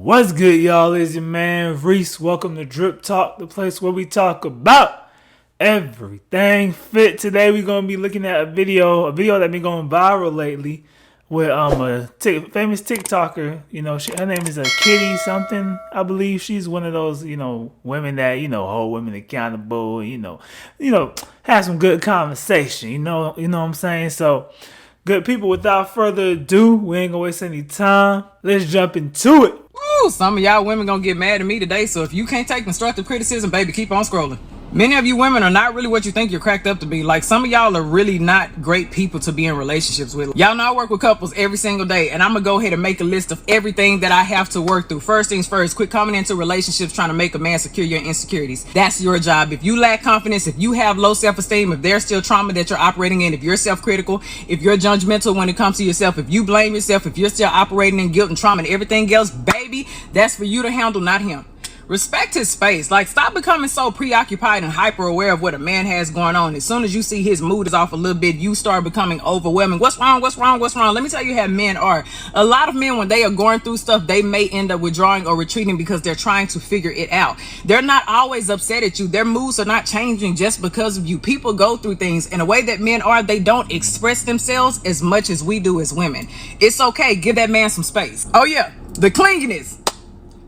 What's good, y'all? It's your man Reese. Welcome to DripTalk, the place where we talk about everything fit. Today we're gonna be looking at a video that's been going viral lately with famous TikToker. Her name is Kitty something, I believe. She's one of those women that hold women accountable. Have some good conversation. You know what I'm saying? So. Good people, without further ado, we ain't gonna waste any time. Let's jump into it. Woo, some of y'all women gonna get mad at me today, so if you can't take constructive criticism, baby, keep on scrolling. Many of you women are not really what you think you're cracked up to be. Like, some of y'all are really not great people to be in relationships with. Y'all know I work with couples every single day, and I'm gonna go ahead and make a list of everything that I have to work through. First things first, quit coming into relationships trying to make a man secure your insecurities. That's your job. If you lack confidence, if you have low self-esteem, if there's still trauma that you're operating in, if you're self-critical, if you're judgmental when it comes to yourself, if you blame yourself, if you're still operating in guilt and trauma and everything else, baby, that's for you to handle, not him. Respect his space. Like, stop becoming so preoccupied and hyper aware of what a man has going on. As soon as you see his mood is off a little bit, you start becoming overwhelming. What's wrong? Let me tell you how men are. A lot of men, when they are going through stuff, they may end up withdrawing or retreating because they're trying to figure it out. They're not always upset at you. Their moods are not changing just because of you. People go through things in a way that men are. They don't express themselves as much as we do as women. It's okay. Give that man some space. Oh yeah, the clinginess.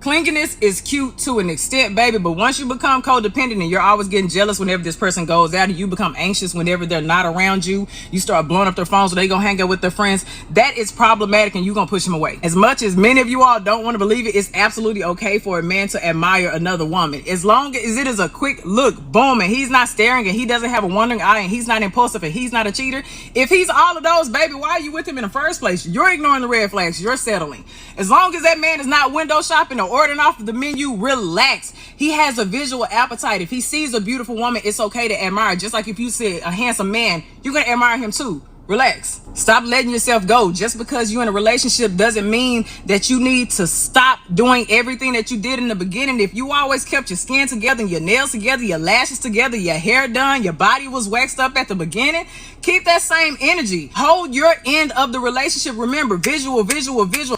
Clinginess is cute to an extent, baby, but once you become codependent and you're always getting jealous whenever this person goes out, and you become anxious whenever they're not around you, you start blowing up their phones so they gonna hang out with their friends, that is problematic and you're gonna push them away. As much as many of you all don't want to believe it, it's absolutely okay for a man to admire another woman. As long as it is a quick look, boom, and he's not staring and he doesn't have a wandering eye and he's not impulsive and he's not a cheater. If he's all of those, baby, why are you with him in the first place? You're ignoring the red flags. You're settling. As long as that man is not window shopping or ordering off of the menu, relax. He has a visual appetite. If he sees a beautiful woman, it's okay to admire. Just like if you see a handsome man, you're gonna admire him too. Relax. Stop letting yourself go. Just because you're in a relationship doesn't mean that you need to stop doing everything that you did in the beginning. If you always kept your skin together, your nails together, your lashes together, your hair done, your body was waxed up at the beginning, keep that same energy. Hold your end of the relationship. Remember, visual.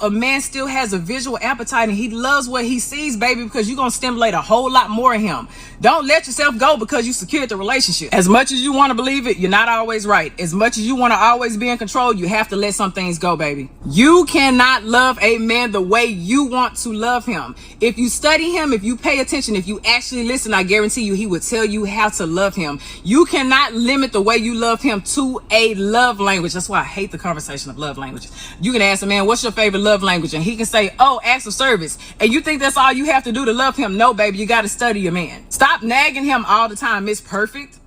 A man still has a visual appetite and he loves what he sees, baby, because you're going to stimulate a whole lot more in him. Don't let yourself go because you secured the relationship. As much as you want to believe it, you're not always right. As much as you want to always be in control, you have to let some things go, baby. You cannot love a man the way you want to love him. If you study him, if you pay attention, if you actually listen, I guarantee you he would tell you how to love him. You cannot limit the way you love him to a love language. That's why I hate the conversation of love languages. You can ask a man, what's your favorite love language? And he can say, oh, acts of service. And you think that's all you have to do to love him? No, baby, you got to study your man. Stop nagging him all the time. It's perfect.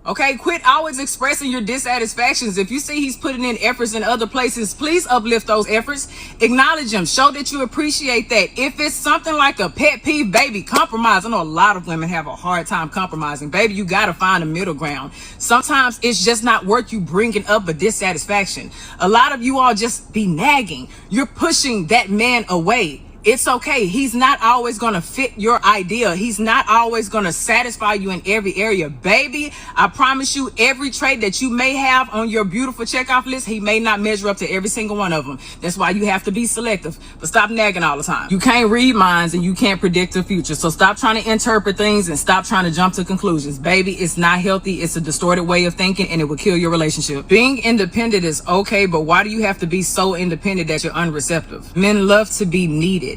Okay, quit always expressing your dissatisfactions. If you see he's putting in efforts in other places, please uplift those efforts. Acknowledge him. Show that you appreciate that. If it's something like a pet peeve, baby, compromise. I know a lot of women have a hard time compromising. Baby, you got to find a middle ground. Sometimes it's just not worth you bringing up a dissatisfaction. A lot of you all just be nagging. You're pushing that man away. It's okay. He's not always going to fit your idea. He's not always going to satisfy you in every area. Baby, I promise you, every trait that you may have on your beautiful checkoff list, he may not measure up to every single one of them. That's why you have to be selective. But stop nagging all the time. You can't read minds and you can't predict the future. So stop trying to interpret things and stop trying to jump to conclusions. Baby, it's not healthy. It's a distorted way of thinking and it will kill your relationship. Being independent is okay, but why do you have to be so independent that you're unreceptive? Men love to be needed.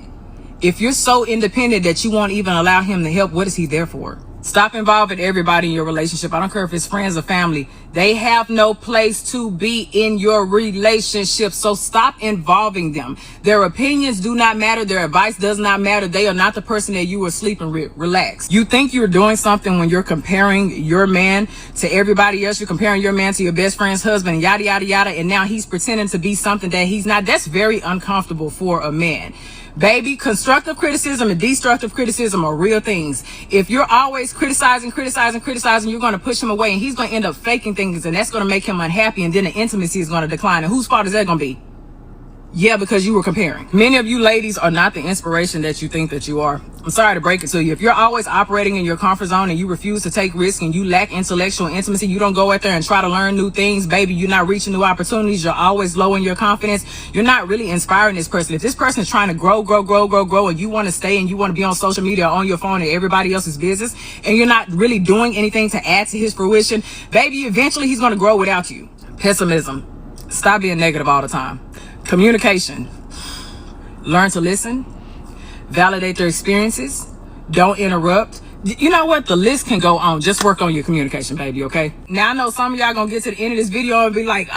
If you're so independent that you won't even allow him to help, what is he there for? Stop involving everybody in your relationship. I don't care if it's friends or family. They have no place to be in your relationship. So stop involving them. Their opinions do not matter. Their advice does not matter. They are not the person that you were sleeping with. Relax. You think you're doing something when you're comparing your man to everybody else. You're comparing your man to your best friend's husband, yada, yada, yada. And now he's pretending to be something that he's not. That's very uncomfortable for a man. Baby, constructive criticism and destructive criticism are real things. If you're always criticizing, you're going to push him away and he's going to end up faking things and that's going to make him unhappy and then the intimacy is going to decline. And whose fault is that going to be? Yeah, because you were comparing. Many of you ladies are not the inspiration that you think that you are. I'm sorry to break it to you. If you're always operating in your comfort zone and you refuse to take risks and you lack intellectual intimacy, you don't go out there and try to learn new things, baby, you're not reaching new opportunities, you're always low in your confidence, you're not really inspiring this person. If this person is trying to grow, and you want to stay and you want to be on social media or on your phone and everybody else's business, and you're not really doing anything to add to his fruition, baby, eventually he's going to grow without you. Pessimism. Stop being negative all the time. Communication. Learn to listen. Validate their experiences. Don't interrupt. You know what? The list can go on. Just work on your communication, baby, okay? Now, I know some of y'all gonna get to the end of this video and be like,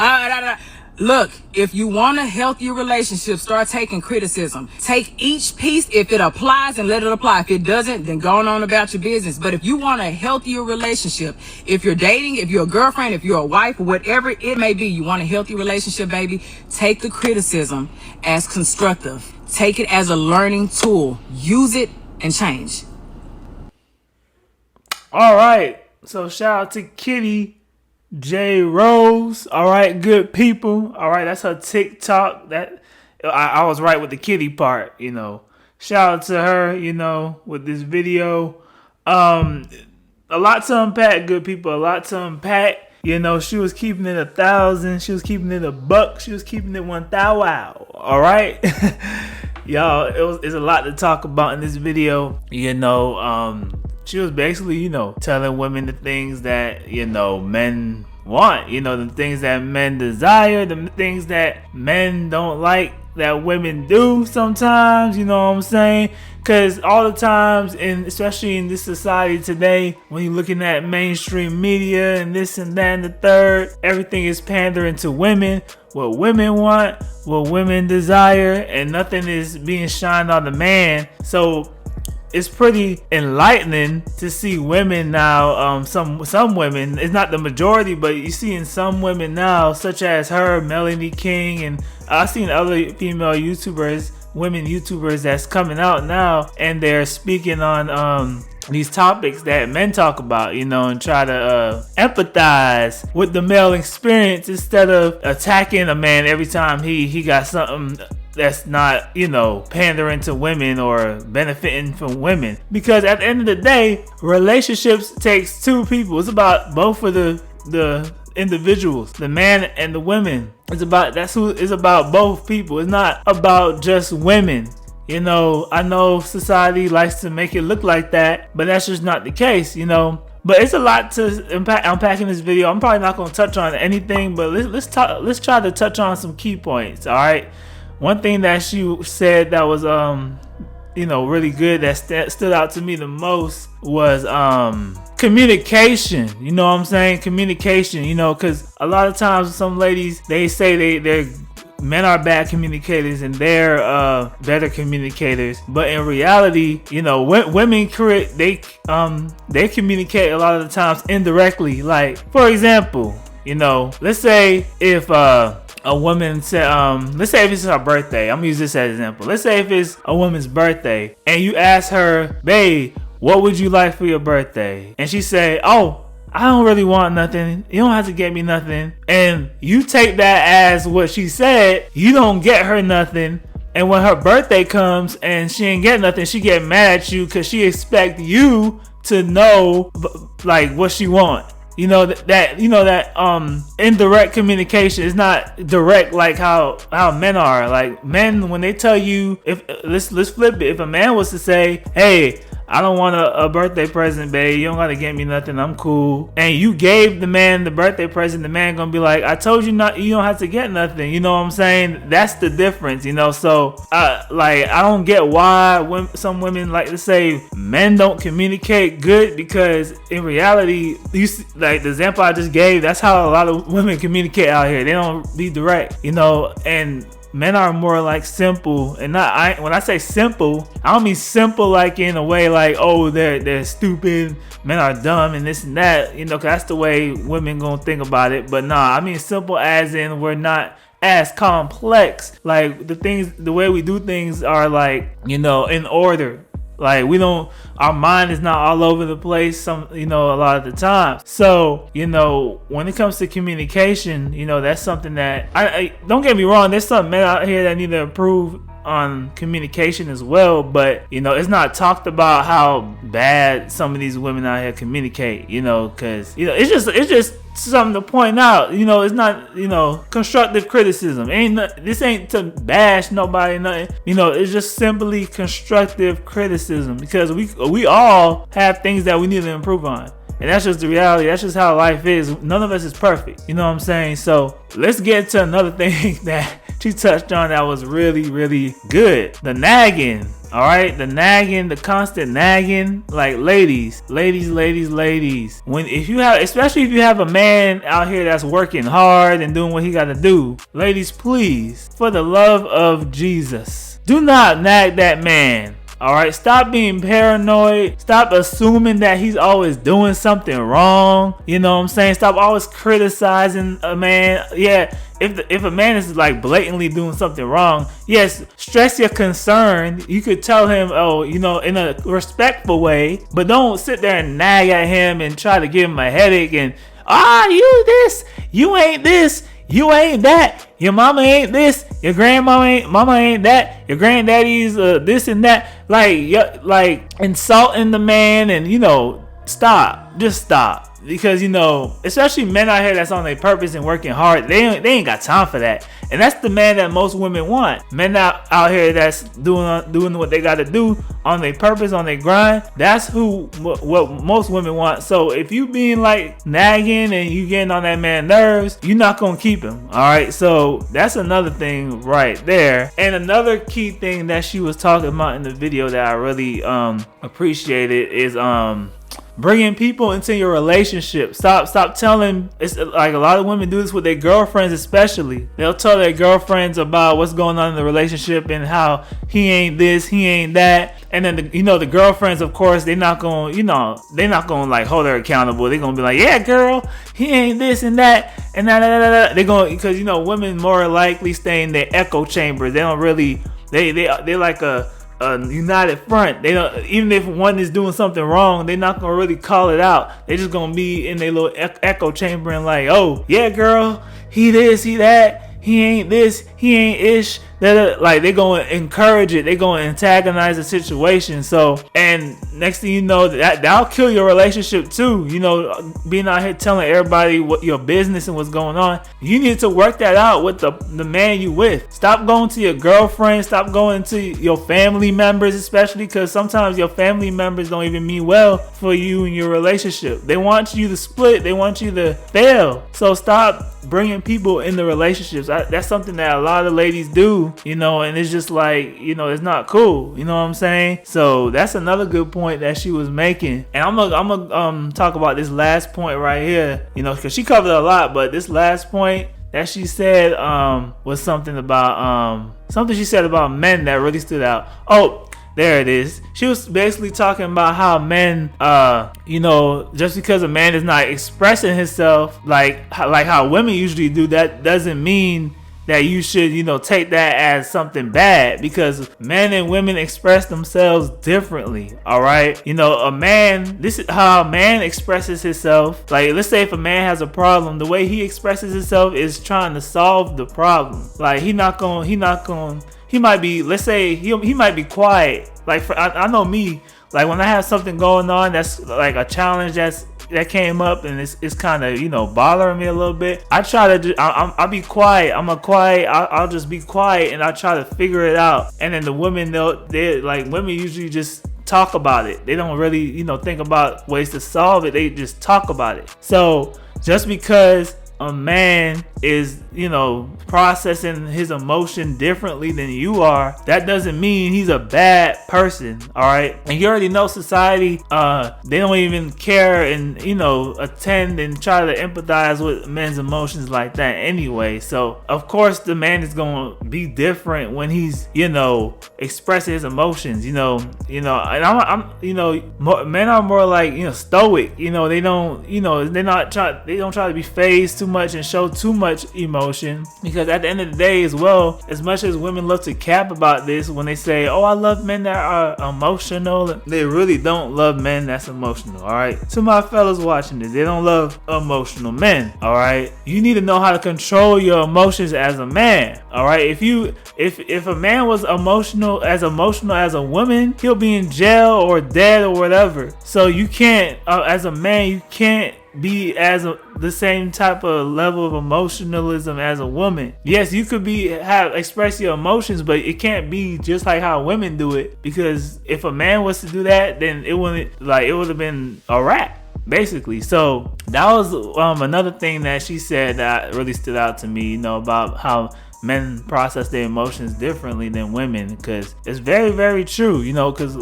Look, if you want a healthier relationship, start taking criticism. Take each piece if it applies and let it apply. If it doesn't, then go on about your business. But if you want a healthier relationship, if you're dating, if you're a girlfriend, if you're a wife, whatever it may be, you want a healthy relationship, baby, take the criticism as constructive. Take it as a learning tool. Use it and change. All right. So shout out to Kitty J Rose. All right, good people. All right, that's her TikTok. That I was right with the kitty part, you know. Shout out to her, you know, with this video. A lot to unpack, good people. A lot to unpack. You know, she was keeping it 1,000. She was keeping it $1. She was keeping it 1,000. All right, y'all. It's a lot to talk about in this video. You know, she was basically, you know, telling women the things that, you know, men want, you know, the things that men desire, the things that men don't like that women do sometimes, you know what I'm saying? Because all the times, and especially in this society today, when you're looking at mainstream media and this and that and the third, everything is pandering to women, what women want, what women desire, and nothing is being shined on the man. So it's pretty enlightening to see women now, some women, it's not the majority, but you see in some women now, such as her, Melanie King, and I've seen other female YouTubers, women YouTubers that's coming out now, and they're speaking on these topics that men talk about, you know, and try to empathize with the male experience instead of attacking a man every time he got something that's not, you know, pandering to women or benefiting from women. Because at the end of the day, relationships takes two people. It's about both of the individuals, the man and the women. It's about both people. It's not about just women. You know, I know society likes to make it look like that, but that's just not the case, you know. But it's a lot to unpack in this video. I'm probably not going to touch on anything, but let's try to touch on some key points, all right? One thing that she said that was, you know, really good, that stood out to me the most was communication. You know what I'm saying? Communication, you know, because a lot of times some ladies, they say they're men are bad communicators and they're better communicators, but in reality, you know, women they communicate a lot of the times indirectly. Like, for example, you know, let's say if a woman said, let's say if it's her birthday, I'm gonna use this as an example. Let's say if it's a woman's birthday and you ask her, babe, what would you like for your birthday? And she say, oh, I don't really want nothing. You don't have to get me nothing. And you take that as what she said. You don't get her nothing. And when her birthday comes and she ain't get nothing, she get mad at you because she expect you to know like what she want. You know that indirect communication is not direct like how men are. Like, men, when they tell you, if let's flip it. If a man was to say, hey, I don't want a birthday present, babe, you don't gotta get me nothing, I'm cool, and you gave the man the birthday present, the man gonna be like, I told you not, you don't have to get nothing. You know what I'm saying? That's the difference, you know. So I don't get why some women like to say men don't communicate good, because in reality, you see, like the example I just gave, that's how a lot of women communicate out here. They don't be direct, you know. And men are more like simple, and when I say simple, I don't mean simple like in a way like, oh, they're stupid, men are dumb and this and that, you know, 'cause that's the way women gonna think about it. But nah, I mean simple as in we're not as complex. Like the way we do things are like, you know, in order. Like our mind is not all over the place a lot of the time. So, when it comes to communication, that's something that I don't get me wrong, there's some men out here that need to improve on communication as well, but it's not talked about how bad some of these women out here communicate, because it's just something to point out. It's not constructive criticism. This ain't to bash nobody, nothing. It's just simply constructive criticism, because we all have things that we need to improve on. And that's just the reality. That's just how life is. None of us is perfect. You know what I'm saying? So let's get to another thing that she touched on that was really, really good. The nagging. All right, the nagging, the constant nagging. Like, ladies. Especially if you have a man out here that's working hard and doing what he got to do. Ladies, please, for the love of Jesus, do not nag that man. All right, stop being paranoid. Stop assuming that he's always doing something wrong. You know what I'm saying? Stop always criticizing a man. Yeah, if a man is like blatantly doing something wrong, yes, stress your concern. You could tell him, in a respectful way, but don't sit there and nag at him and try to give him a headache and, you this, you ain't this. You ain't that. Your mama ain't this. Your mama ain't that. Your granddaddy's this and that. Like insulting the man, and stop. Just stop. Because especially men out here that's on their purpose and working hard, they ain't got time for that. And that's the man that most women want. Men out here that's doing what they got to do on their purpose, on their grind. That's what most women want. So if you being like nagging and you getting on that man's nerves, you're not gonna keep him. All right. So that's another thing right there. And another key thing that she was talking about in the video that I really appreciated is bringing people into your relationship. Stop telling. It's like a lot of women do this with their girlfriends, especially. They'll tell their girlfriends about what's going on in the relationship and how he ain't this, he ain't that. And then the girlfriends, of course, they're not gonna like hold her accountable. They're gonna be like, yeah, girl, he ain't this and that and that. They're going, because women more likely stay in their echo chamber. They don't really. They like a united front. They don't, even if one is doing something wrong, they're not gonna really call it out. They're just gonna be in their little echo chamber and like, oh yeah, girl, he this, he that, he ain't this, he ain't ish. Like, they're gonna encourage it, they're gonna antagonize the situation. So, and next thing you know, that'll kill your relationship too. Being out here telling everybody what your business and what's going on. You need to work that out with the man you with. Stop going to your girlfriend, stop going to your family members, especially, because sometimes your family members don't even mean well for you and your relationship. They want you to split, they want you to fail. So stop bringing people in the relationships. That's something that a lot of ladies do. And it's just like, it's not cool. You know what I'm saying? So that's another good point that she was making. And I'm gonna talk about this last point right here, because she covered a lot, but this last point that she said was something about something she said about men that really stood out. Oh, there it is. She was basically talking about how men, just because a man is not expressing himself like how women usually do, that doesn't mean that you should, take that as something bad, because men and women express themselves differently. All right. This is how a man expresses himself. Like, let's say if a man has a problem, the way he expresses himself is trying to solve the problem. Like, he might be, let's say he might be quiet. Like, I know me, like when I have something going on that's like a challenge that came up and it's kind of bothering me a little bit, I try to I'll be quiet. I'll just be quiet and I try to figure it out. And then the women, women usually just talk about it. They don't really think about ways to solve it. They just talk about it. So just because a man is processing his emotion differently than you are, that doesn't mean he's a bad person. All right. And you already know society, they don't even care and attend and try to empathize with men's emotions like that anyway. So of course the man is gonna be different when he's expressing his emotions. And men are more like stoic. They don't try to be phased too much and show too much much emotion, because at the end of the day as well, as much as women love to cap about this when they say, oh, I love men that are emotional, they really don't love men that's emotional. All right, to my fellas watching this, they don't love emotional men. All right, you need to know how to control your emotions as a man. All right, if a man was emotional as a woman, he'll be in jail or dead or whatever. So you can't, as a man, you can't be the same type of level of emotionalism as a woman. Yes, you could express your emotions, but it can't be just like how women do it, because if a man was to do that, then it would have been a wrap, basically. So that was another thing that she said that really stood out to me, about how men process their emotions differently than women, because it's very, very true, because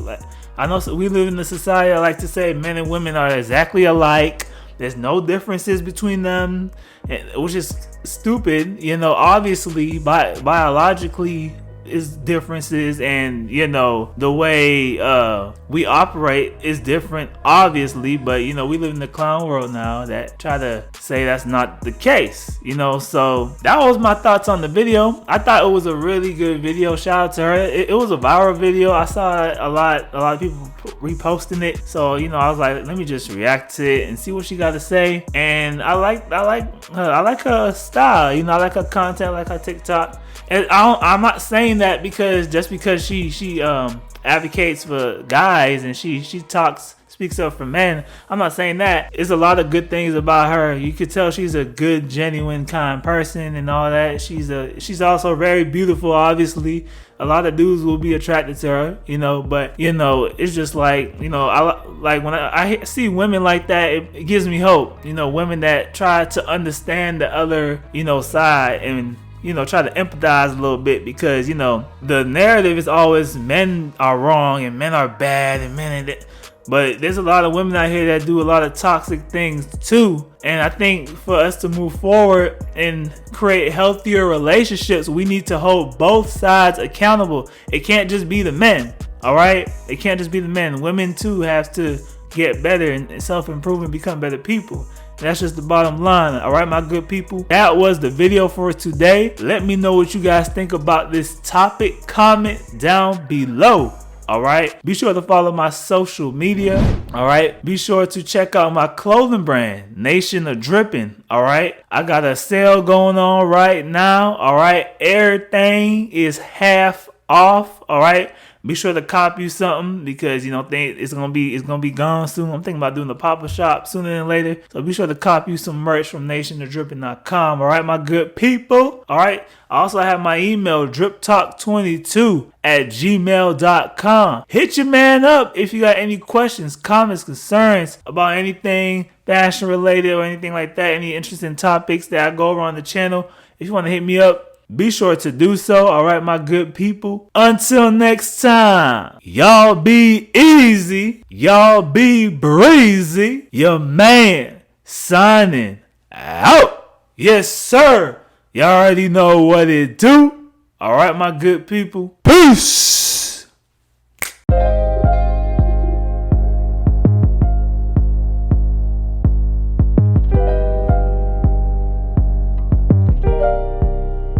I know we live in a society, I like to say men and women are exactly alike. There's no differences between them, which is stupid. Obviously, biologically is differences, and the way we operate is different, obviously. But we live in the clown world now that try to say that's not the case. So that was my thoughts on the video. I thought it was a really good video. Shout out to her. It was a viral video. I saw a lot of people reposting it. So I was like, let me just react to it and see what she got to say. And I like her style. I like her content, I like her TikTok. And I'm not saying that because she advocates for guys and she speaks up for men. I'm not saying that. There's a lot of good things about her. You could tell she's a good, genuine, kind person and all that. She's also very beautiful, obviously. A lot of dudes will be attracted to her, but it's just like, I like when I see women like that, it gives me hope. Women that try to understand the other, side, and try to empathize a little bit, because the narrative is always men are wrong and men are bad and men are but there's a lot of women out here that do a lot of toxic things too. And I think for us to move forward and create healthier relationships, we need to hold both sides accountable. It can't just be the men. All right, it can't just be the men. Women too have to get better and self-improve and become better people. That's just the bottom line. All right, my good people. That was the video for today. Let me know what you guys think about this topic. Comment down below. All right. Be sure to follow my social media. All right. Be sure to check out my clothing brand, Nation of Dripping. All right. I got a sale going on right now. All right. Everything is half off. All right. Be sure to cop you something, because it's gonna be gone soon. I'm thinking about doing the pop-up shop sooner than later. So be sure to cop you some merch from nationdripping.com. All right, my good people. All right. I also have my email, driptalk22@gmail.com. Hit your man up if you got any questions, comments, concerns about anything fashion related or anything like that. Any interesting topics that I go over on the channel. If you want to hit me up, be sure to do so. All right, my good people. Until next time, y'all be easy. Y'all be breezy. Your man signing out. Yes, sir. Y'all already know what it do. All right, my good people. Peace.